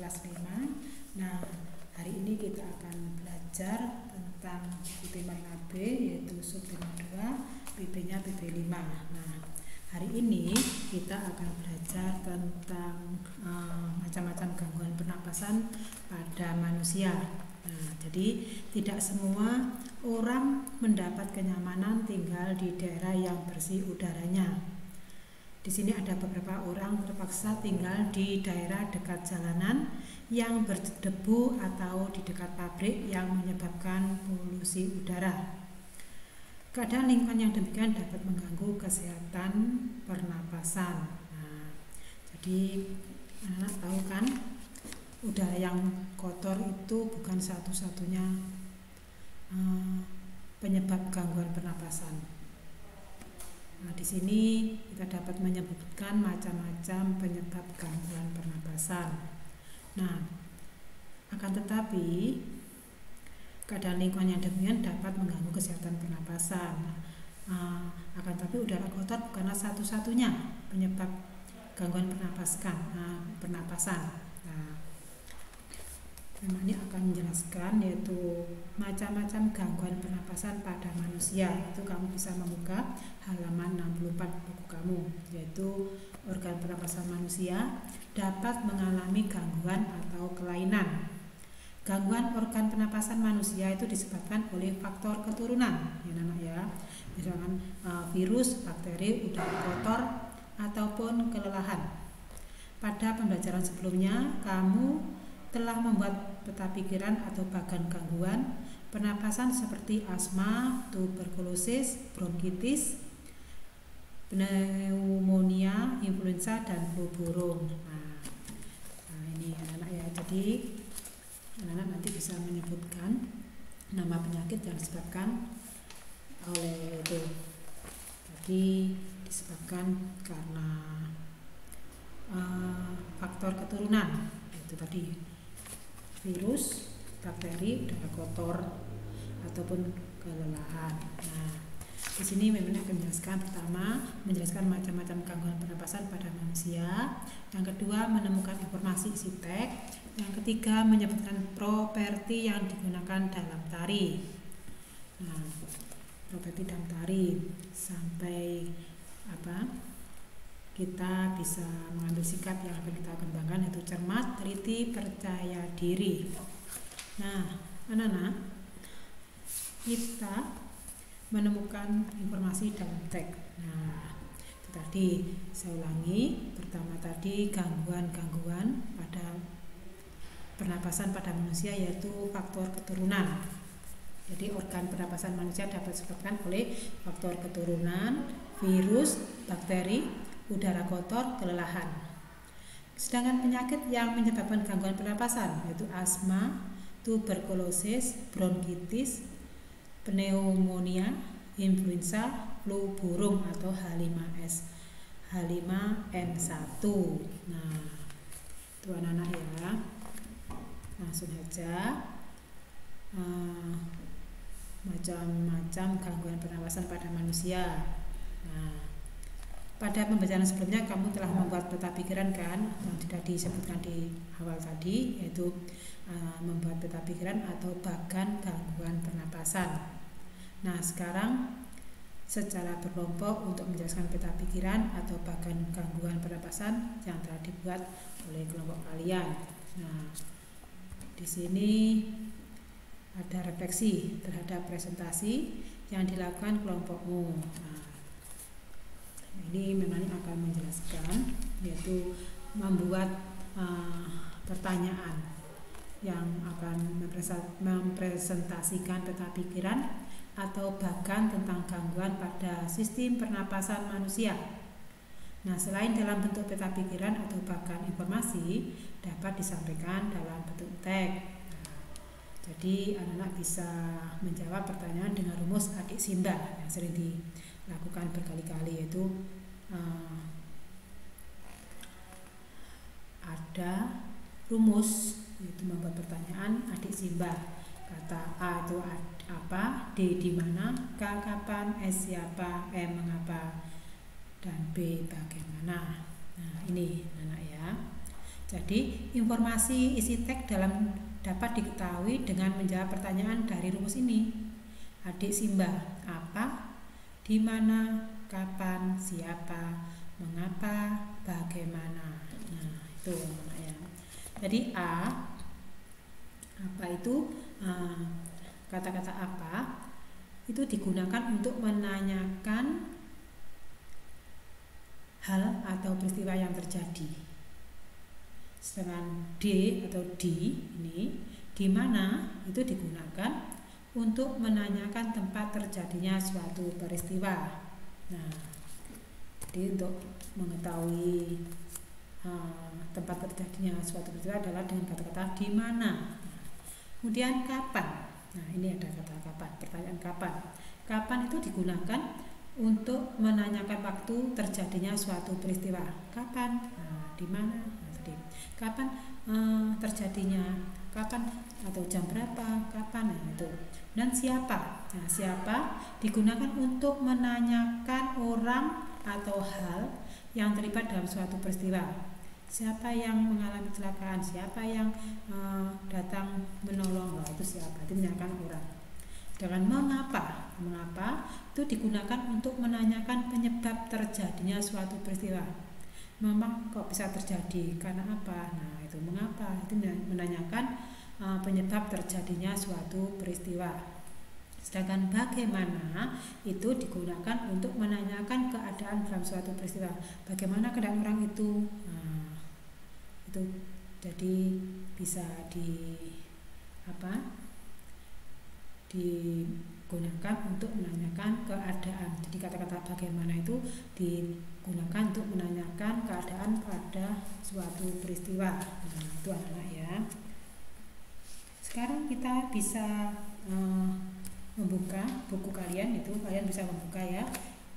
kelas 5. Nah, hari ini kita akan belajar tentang PP makna B, yaitu subtema 2, PP-nya PP 5. Nah, hari ini kita akan belajar tentang macam-macam gangguan pernapasan pada manusia. Nah, jadi tidak semua orang mendapat kenyamanan tinggal di daerah yang bersih udaranya. Di sini ada beberapa orang terpaksa tinggal di daerah dekat jalanan yang berdebu atau di dekat pabrik yang menyebabkan polusi udara. Keadaan lingkungan yang demikian dapat mengganggu kesehatan pernapasan. Nah, jadi anak tahu kan, udara yang kotor itu bukan satu-satunya penyebab gangguan pernapasan. Nah, di sini kita dapat menyebutkan macam-macam penyebab gangguan pernapasan. Nah, akan tetapi keadaan lingkungan yang demikian dapat mengganggu kesehatan pernapasan. Akan tetapi udara kotor bukanlah satu-satunya penyebab gangguan pernapasan. Ini akan menjelaskan yaitu macam-macam gangguan pernapasan pada manusia. Itu kamu bisa membuka halaman 64 buku kamu, yaitu organ pernapasan manusia dapat mengalami gangguan atau kelainan. Gangguan organ pernapasan manusia itu disebabkan oleh faktor keturunan, ya anak ya, misalkan virus, bakteri, udara kotor, ataupun kelelahan. Pada pembelajaran sebelumnya, kamu telah membuat peta pikiran atau bagan gangguan pernapasan seperti asma, tuberkulosis, bronkitis, pneumonia, influenza, dan flu burung. Nah, ini anak-anak ya. Jadi anak-anak nanti bisa menyebutkan nama penyakit yang disebabkan oleh itu. Jadi disebabkan karena faktor keturunan, itu tadi virus, bakteri, udara kotor, ataupun kelelahan. Nah, di sini memang akan menjelaskan, pertama menjelaskan macam-macam gangguan pernapasan pada manusia, yang kedua menemukan informasi isi teks, yang ketiga menyebutkan properti yang digunakan dalam tari. Nah, properti dalam tari sampai kita bisa mengambil sikap yang akan kita kembangkan, yaitu cermat, teliti, percaya diri. Nah, anak-anak, kita menemukan informasi dalam teks. Nah, itu tadi saya ulangi. Pertama tadi gangguan-gangguan pada pernapasan pada manusia, yaitu faktor keturunan. Jadi organ pernapasan manusia dapat disebabkan oleh faktor keturunan, virus, bakteri, udara kotor, kelelahan. Sedangkan penyakit yang menyebabkan gangguan pernapasan yaitu asma, tuberkulosis, bronkitis, pneumonia, influenza, flu burung atau H5N1. Nah, itu anak-anak ya. Langsung aja. Macam-macam gangguan pernapasan pada manusia. Nah, pada pembacaan sebelumnya kamu telah membuat peta pikiran kan, yang sudah disebutkan di awal tadi, yaitu membuat peta pikiran atau bagan gangguan pernapasan. Nah, sekarang secara berkelompok untuk menjelaskan peta pikiran atau bagan gangguan pernapasan yang telah dibuat oleh kelompok kalian. Nah, di sini ada refleksi terhadap presentasi yang dilakukan kelompokmu. Nah, ini memang akan menjelaskan, yaitu membuat pertanyaan yang akan mempresentasikan peta pikiran atau bagan tentang gangguan pada sistem pernapasan manusia. Nah, selain dalam bentuk peta pikiran atau bagan informasi, dapat disampaikan dalam bentuk teks. Jadi anak-anak bisa menjawab pertanyaan dengan rumus adik Simba yang sering dilakukan berkali-kali, yaitu ada rumus, yaitu membuat pertanyaan adik Simba. Kata A itu apa, D di mana, K kapan, S siapa, M mengapa, dan B bagaimana. Nah, ini anak ya. Jadi informasi isi teks dapat diketahui dengan menjawab pertanyaan dari rumus ini. Adik Simba, apa, di mana, kapan, siapa, mengapa, bagaimana. Nah, itu ya. Jadi apa itu kata-kata apa itu digunakan untuk menanyakan hal atau peristiwa yang terjadi. Sedangkan D atau di ini di mana itu digunakan untuk menanyakan tempat terjadinya suatu peristiwa. Nah, jadi untuk mengetahui tempat terjadinya suatu peristiwa adalah dengan kata-kata di mana. Kemudian kapan. Nah, ini ada kata kapan, pertanyaan kapan. Kapan itu digunakan untuk menanyakan waktu terjadinya suatu peristiwa. Kapan? Nah, di mana? Nah, tadi. Kapan terjadinya? Kapan atau jam berapa? Kapan? Nah, itu. Dan siapa? Nah, siapa digunakan untuk menanyakan orang atau hal yang terlibat dalam suatu peristiwa. Siapa yang mengalami kecelakaan, siapa yang datang menolong, itu siapa, itu menanyakan orang. Dengan mengapa itu digunakan untuk menanyakan penyebab terjadinya suatu peristiwa. Memang kok bisa terjadi, karena apa? Nah, itu mengapa, itu menanyakan penyebab terjadinya suatu peristiwa. Sedangkan bagaimana itu digunakan untuk menanyakan keadaan dalam suatu peristiwa. Bagaimana keadaan orang itu? Itu jadi bisa digunakan untuk menanyakan keadaan. Jadi kata-kata bagaimana itu digunakan untuk menanyakan keadaan pada suatu peristiwa. Nah, itu anak ya. Sekarang kita bisa membuka buku kalian, itu kalian bisa membuka ya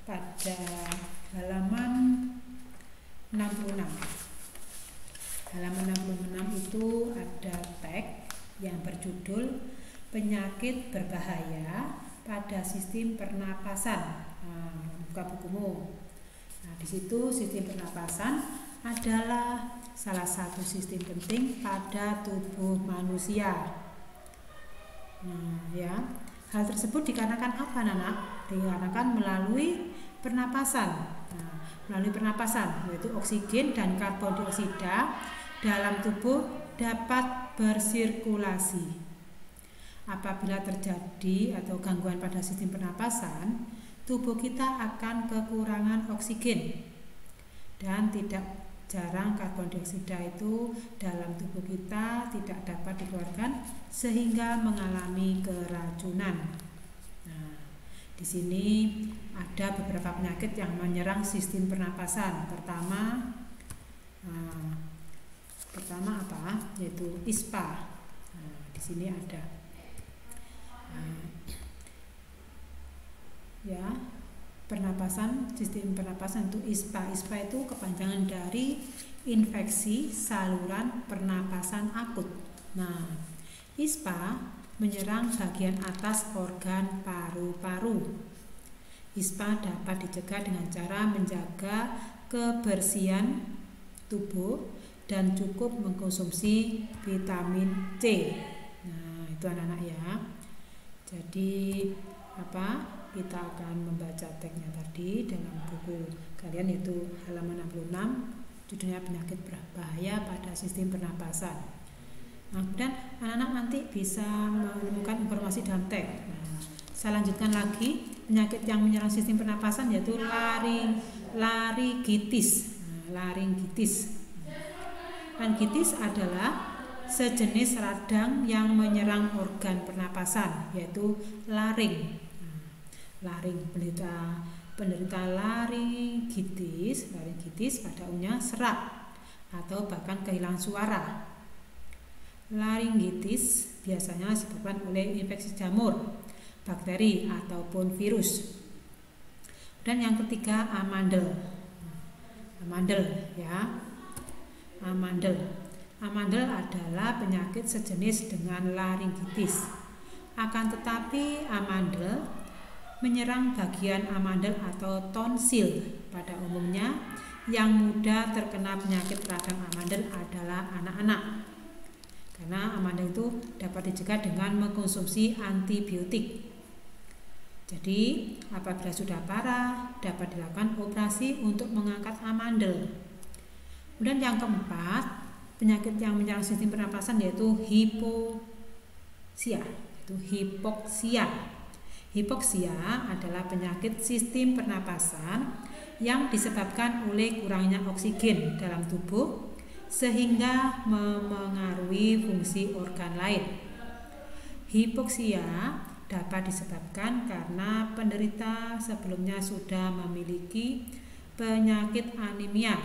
pada halaman 66. Halaman 66 itu ada teks yang berjudul penyakit berbahaya pada sistem pernapasan. Buka bukumu. Nah, di situ sistem pernapasan adalah salah satu sistem penting pada tubuh manusia. Nah, ya. Hal tersebut dikarenakan apa, Nana? Dikarenakan melalui pernapasan. Nah, melalui pernapasan yaitu oksigen dan karbon dioksida dalam tubuh dapat bersirkulasi. Apabila terjadi atau gangguan pada sistem pernapasan, tubuh kita akan kekurangan oksigen dan tidak jarang karbon dioksida itu dalam tubuh kita tidak dapat dikeluarkan sehingga mengalami keracunan. Nah, di sini ada beberapa penyakit yang menyerang sistem pernapasan. Pertama apa? Yaitu ISPA. Nah, di sini ada. Ya, pernapasan, sistem pernapasan itu ISPA. ISPA itu kepanjangan dari infeksi saluran pernapasan akut. Nah, ISPA menyerang bagian atas organ paru-paru. ISPA dapat dicegah dengan cara menjaga kebersihan tubuh dan cukup mengkonsumsi vitamin C. Nah, itu anak-anak ya. Jadi kita akan membaca teksnya tadi dalam buku kalian yaitu halaman 66, judulnya penyakit berbahaya pada sistem pernapasan. Nah, kemudian anak-anak nanti bisa menemukan informasi dalam teks. Nah, saya lanjutkan lagi, penyakit yang menyerang sistem pernapasan yaitu laringitis. Laringitis adalah sejenis radang yang menyerang organ pernapasan yaitu laring. Penderita laringitis pada umumnya serak atau bahkan kehilangan suara. Laringitis biasanya disebabkan oleh infeksi jamur, bakteri ataupun virus. Dan yang ketiga amandel ya. Amandel adalah penyakit sejenis dengan laringitis. Akan tetapi amandel menyerang bagian amandel atau tonsil pada umumnya yang mudah terkena penyakit radang amandel adalah anak-anak. Karena amandel itu dapat dicegah dengan mengkonsumsi antibiotik. Jadi, apabila sudah parah, dapat dilakukan operasi untuk mengangkat amandel. Kemudian yang keempat, penyakit yang menyerang sistem pernapasan yaitu hipoksia. Hipoksia adalah penyakit sistem pernapasan yang disebabkan oleh kurangnya oksigen dalam tubuh sehingga memengaruhi fungsi organ lain. Hipoksia dapat disebabkan karena penderita sebelumnya sudah memiliki penyakit anemia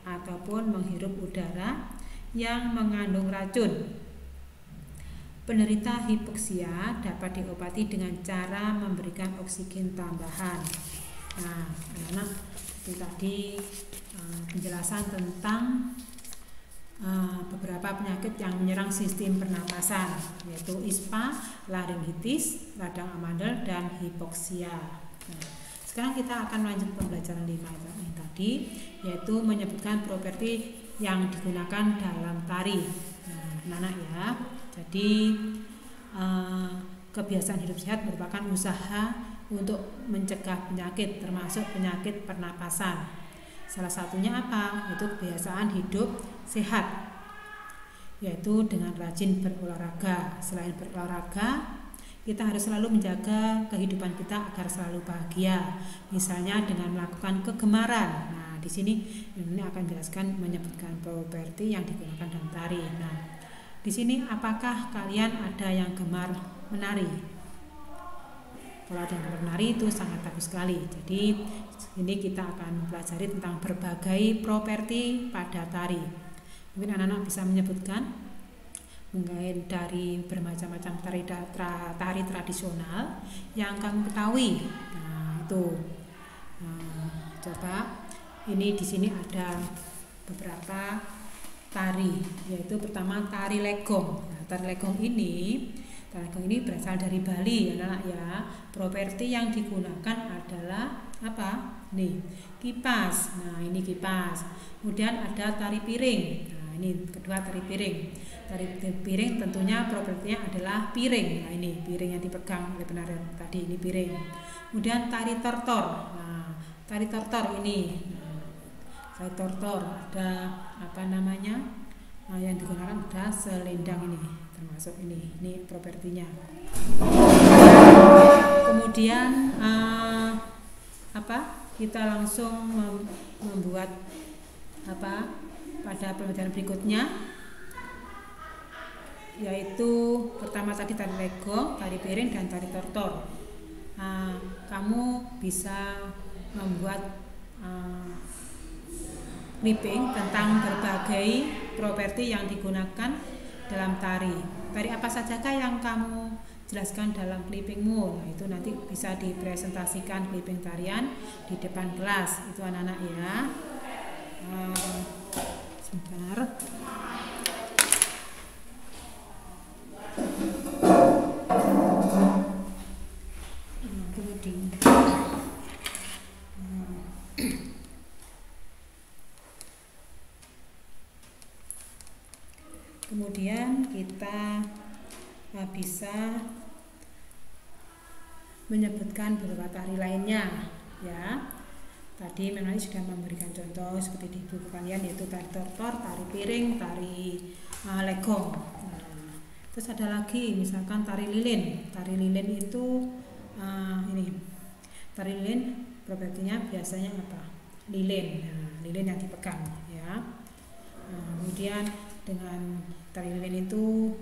ataupun menghirup udara yang mengandung racun. Penderita hipoksia dapat diobati dengan cara memberikan oksigen tambahan. Nah, anak-anak, itu tadi penjelasan tentang beberapa penyakit yang menyerang sistem pernapasan, yaitu ispa, laringitis, radang amandel, dan hipoksia. Nah, sekarang kita akan lanjut pembelajaran 5 yang tadi, yaitu menyebutkan properti yang digunakan dalam tari. Nah, anak-anak ya, jadi kebiasaan hidup sehat merupakan usaha untuk mencegah penyakit, termasuk penyakit pernapasan. Salah satunya apa? Itu kebiasaan hidup sehat, yaitu dengan rajin berolahraga. Selain berolahraga, kita harus selalu menjaga kehidupan kita agar selalu bahagia. Misalnya dengan melakukan kegemaran. Nah, di sini ini akan menjelaskan menyebutkan properti yang digunakan dalam tari. Nah, di sini apakah kalian ada yang gemar menari? Kalau ada yang menari itu sangat bagus sekali. Jadi ini kita akan mempelajari tentang berbagai properti pada tari. Mungkin anak-anak bisa menyebutkan mungkin dari bermacam-macam tari tradisional yang kamu ketahui. Nah, itu. Coba ini di sini ada beberapa tari, yaitu pertama tari legong. Nah, tari legong ini berasal dari Bali, anak-anak ya. Properti yang digunakan adalah apa? Nih, kipas. Nah, ini kipas. Kemudian ada tari piring. Nah, ini kedua tari piring. Tari piring tentunya propertinya adalah piring. Nah, ini piring yang dipegang oleh penari tadi, ini piring. Kemudian tari tortor. Nah, tari tortor ini. Nah, tari tortor ada apa namanya? Nah, yang digunakan ada selendang ini, termasuk ini propertinya. Kemudian kita langsung membuat pada pembelajaran berikutnya, yaitu pertama tadi tari legong, tari piring, dan tari tortor. Kamu bisa membuat clipping tentang berbagai properti yang digunakan dalam tari. Tari apa sajakah yang kamu jelaskan dalam clippingmu? Nah, itu nanti bisa dipresentasikan clipping tarian di depan kelas. Itu anak-anak ya. Sebentar. Kemudian kita bisa menyebutkan beberapa tari lainnya ya. Tadi memang sudah memberikan contoh seperti di buku kalian, yaitu tari tortor, tari piring, tari legong. Nah, terus ada lagi misalkan tari lilin. Tari lilin itu ini. Tari lilin propertinya biasanya apa? Lilin. Nah, lilin yang dipegang ya. Kemudian dengan tari lilin itu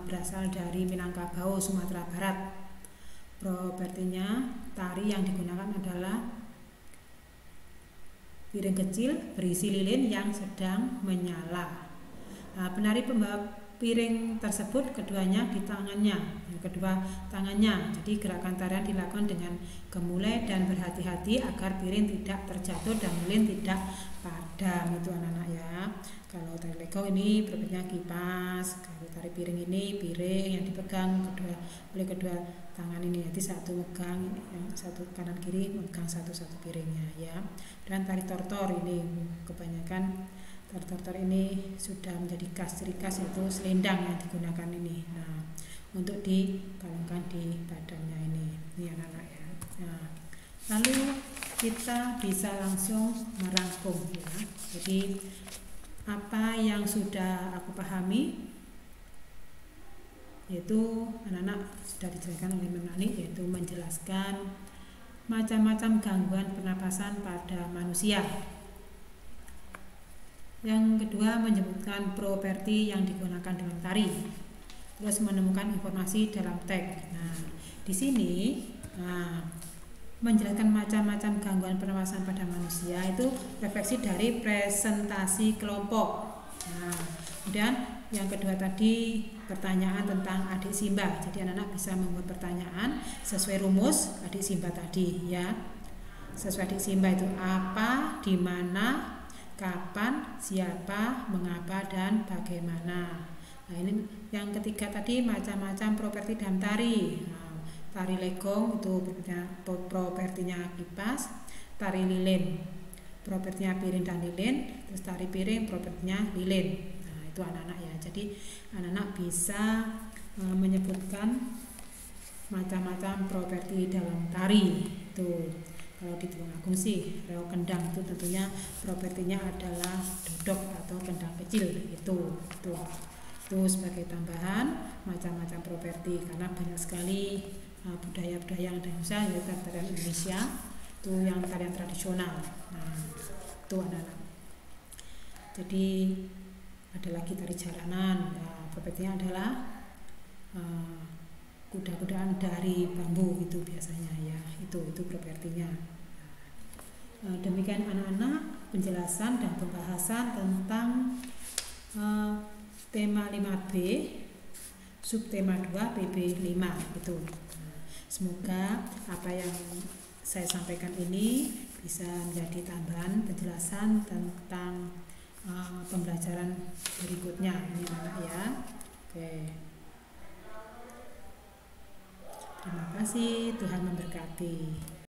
berasal dari Minangkabau, Sumatera Barat. Propertinya tari yang digunakan adalah piring kecil berisi lilin yang sedang menyala. Penari pembawa piring tersebut keduanya di tangannya, kedua tangannya. Jadi gerakan tarian dilakukan dengan gemulai dan berhati-hati agar piring tidak terjatuh dan lilin tidak padam. redam itu anak-anak ya. Kalau tari legong ini propertinya kipas, kalau tari piring ini piring yang dipegang oleh kedua tangan ini, jadi satu megang, yang satu kanan kiri megang satu piringnya ya. Dan tari tortor ini kebanyakan tari tortor ini sudah menjadi ciri khas itu selendang yang digunakan ini. Nah, untuk dikalungkan di badannya ini anak-anak ya. Nah, lalu kita bisa langsung merangkum ya. Jadi apa yang sudah aku pahami yaitu anak-anak sudah dijelaskan oleh Menani, yaitu menjelaskan macam-macam gangguan pernapasan pada manusia. Yang kedua menyebutkan properti yang digunakan dalam tari. Terus menemukan informasi dalam teks. Nah, di sini menjelaskan macam-macam gangguan pernapasan pada manusia itu refleksi dari presentasi kelompok. Nah, kemudian yang kedua tadi pertanyaan tentang adik Simba. Jadi anak-anak bisa membuat pertanyaan sesuai rumus adik Simba tadi ya. Sesuai adik Simba itu apa, di mana, kapan, siapa, mengapa, dan bagaimana. Nah, ini yang ketiga tadi macam-macam properti dalam tari. Nah, tari legong itu propertinya kipas, tari lilin propertinya piring dan lilin, terus tari piring propertinya lilin. Nah, itu anak-anak ya. Jadi anak-anak bisa menyebutkan macam-macam properti dalam tari. Itu kalau di Tulungagung sih reog kendang itu tentunya propertinya adalah dodok atau kendang kecil itu sebagai tambahan macam-macam properti, karena banyak sekali budaya-budaya yang ada di Indonesia, yaitu tarian Indonesia itu yang tarian tradisional. Nah, itu anak-anak. Jadi ada lagi tari jalanan. Nah, propertinya adalah kuda-kudaan dari bambu itu biasanya ya. Itu propertinya. Demikian anak-anak penjelasan dan pembahasan tentang tema 5B subtema 2 PB 5 itu. Semoga apa yang saya sampaikan ini bisa menjadi tambahan penjelasan tentang pembelajaran berikutnya ini anak ya. Oke. Terima kasih, Tuhan memberkati.